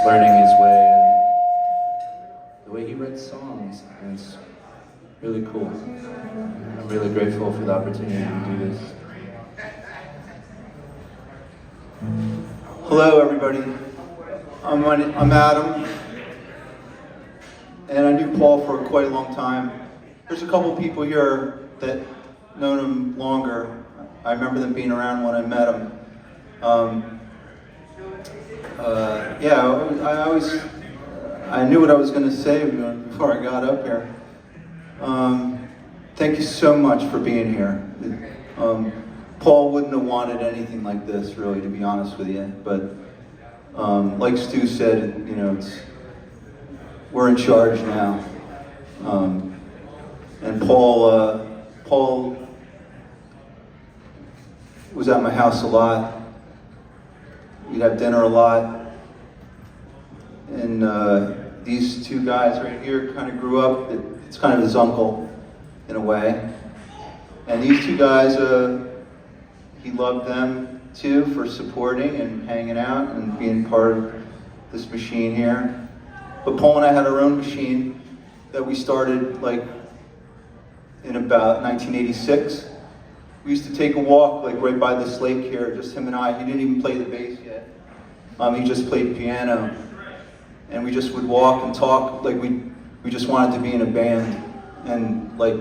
learning his way and the way he writes songs. And it's really cool. I'm really grateful for the opportunity to do this. Hello, everybody. I'm Adam, and I knew Paul for quite a long time. There's a couple people here that known him longer. I remember them being around when I met him. I knew what I was going to say before I got up here. Thank you so much for being here. Paul wouldn't have wanted anything like this, really, to be honest with you. But like Stu said, you know, we're in charge now. And Paul was at my house a lot. We'd have dinner a lot. And these two guys right here kind of grew up. It's kind of his uncle, in a way. And these two guys, he loved them too for supporting and hanging out and being part of this machine here. But Paul and I had our own machine that we started like in about 1986. We used to take a walk like right by this lake here, just him and I. He didn't even play the bass yet. He just played piano. And we just would walk and talk like we just wanted to be in a band. And like,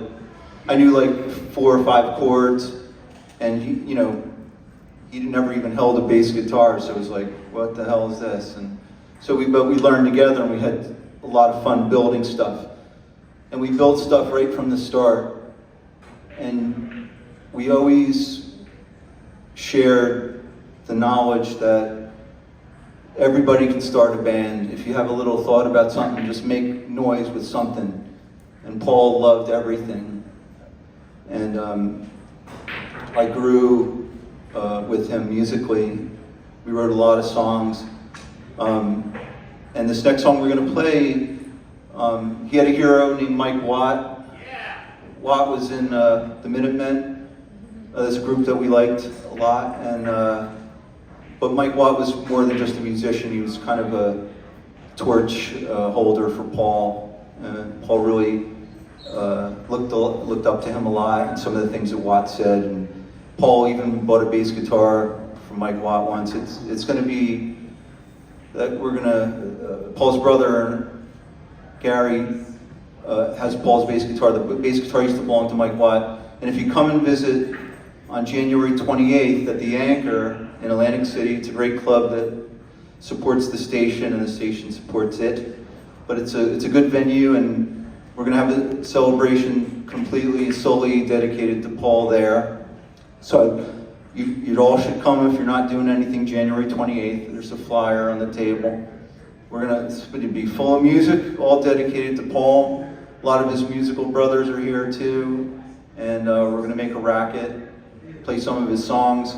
I knew like 4 or 5 chords, and he never even held a bass guitar, so it was like, what the hell is this? And so we learned together, and we had a lot of fun building stuff. And we built stuff right from the start. And we always shared the knowledge that everybody can start a band. If you have a little thought about something, just make noise with something. And Paul loved everything. And I grew with him musically. We wrote a lot of songs. And this next song we're going to play, he had a hero named Mike Watt. Watt was in the Minutemen, this group that we liked a lot. But Mike Watt was more than just a musician. He was kind of a torch holder for Paul. Paul really looked up to him a lot, and some of the things that Watt said. And Paul even bought a bass guitar from Mike Watt once. It's going to be that we're going to, Paul's brother, Gary, has Paul's bass guitar. The bass guitar used to belong to Mike Watt. And if you come and visit on January 28th at the Anchor in Atlantic City, it's a great club that supports the station and the station supports it. But it's a good venue, and we're going to have the celebration completely, solely dedicated to Paul there. So you all should come if you're not doing anything January 28th. There's a flyer on the table. It's going to be full of music, all dedicated to Paul. A lot of his musical brothers are here too. And we're going to make a racket, play some of his songs,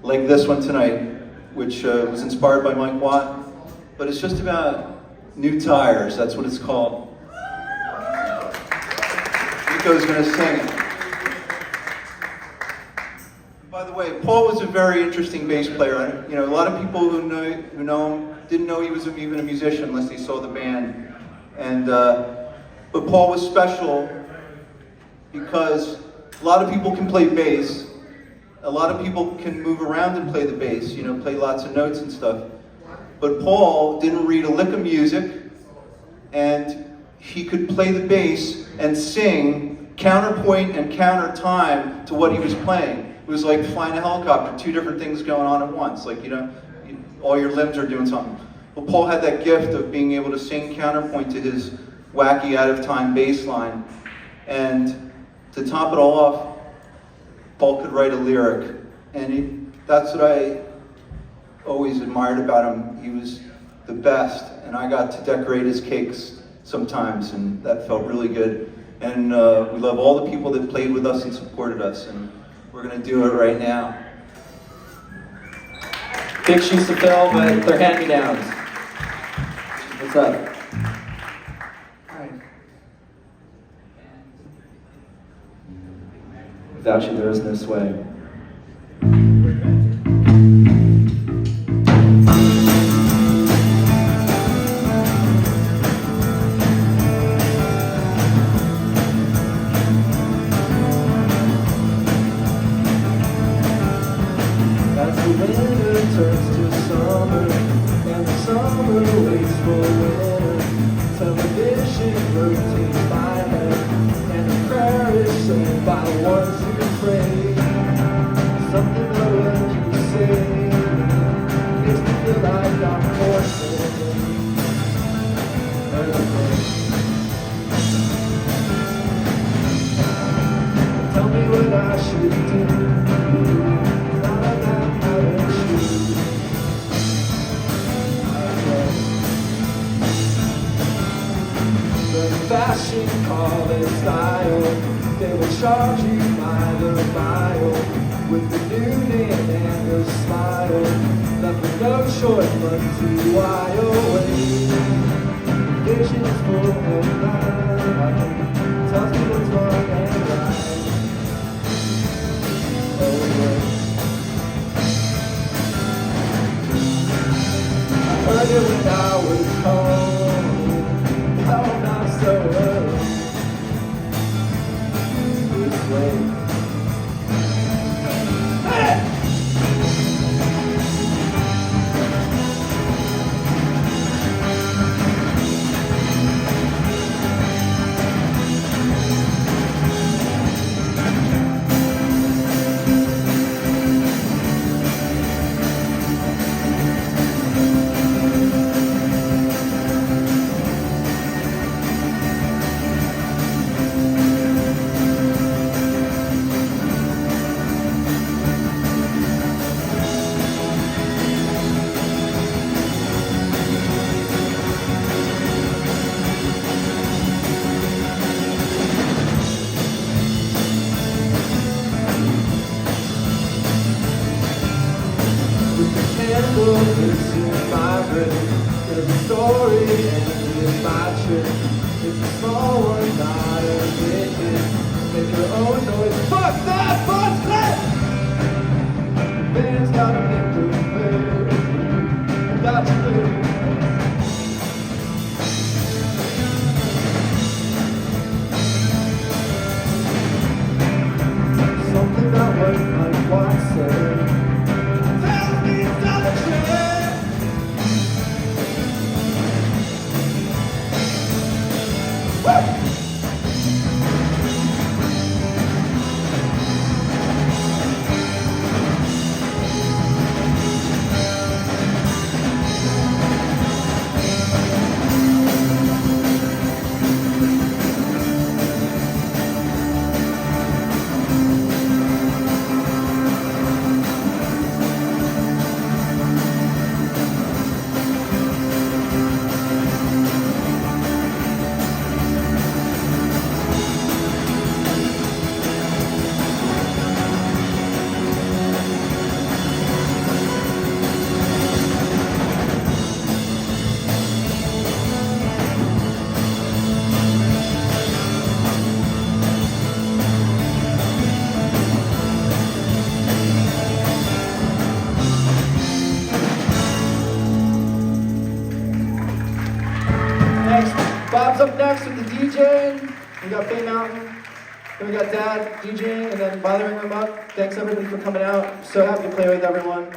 like this one tonight, which was inspired by Mike Watt. But it's just about new tires, that's what it's called. Nico's going to sing it. By the way, Paul was a very interesting bass player. A lot of people who know him didn't know he was even a musician unless they saw the band. But Paul was special because a lot of people can play bass. A lot of people can move around and play the bass, play lots of notes and stuff. But Paul didn't read a lick of music, and he could play the bass and sing counterpoint and counter time to what he was playing. It was like flying a helicopter, 2 different things going on at once. Like, all your limbs are doing something. But Paul had that gift of being able to sing counterpoint to his wacky out-of-time bass line. And to top it all off, Paul could write a lyric. And that's what I always admired about him. He was the best. And I got to decorate his cakes sometimes, and that felt really good. And we love all the people that played with us and supported us. And we're going to do it right now. Big shoes to fill, but they're hand-me-downs. What's up? All right. Without you, there is no sway. fashion, call it style. They will charge you by the mile with the new name and the smile. Left with no choice but to while away. Vision is full of light. Tells me what's wrong and right. Oh yeah. Heard it when I was home. Oh, not so early. This way. Hey! This is my brain. There's a story and it's my trick. It's a small one, not a big hit. Make your own noise. Fuck that bus clip! The band's gotta make the move. Got to move. Something about what my wife said. Tell me stop the train. Bob's up next with the DJing. We got Bay Mountain. Then we got Dad DJing, and then Bothering Room up. Thanks everybody for coming out. So happy to play with everyone.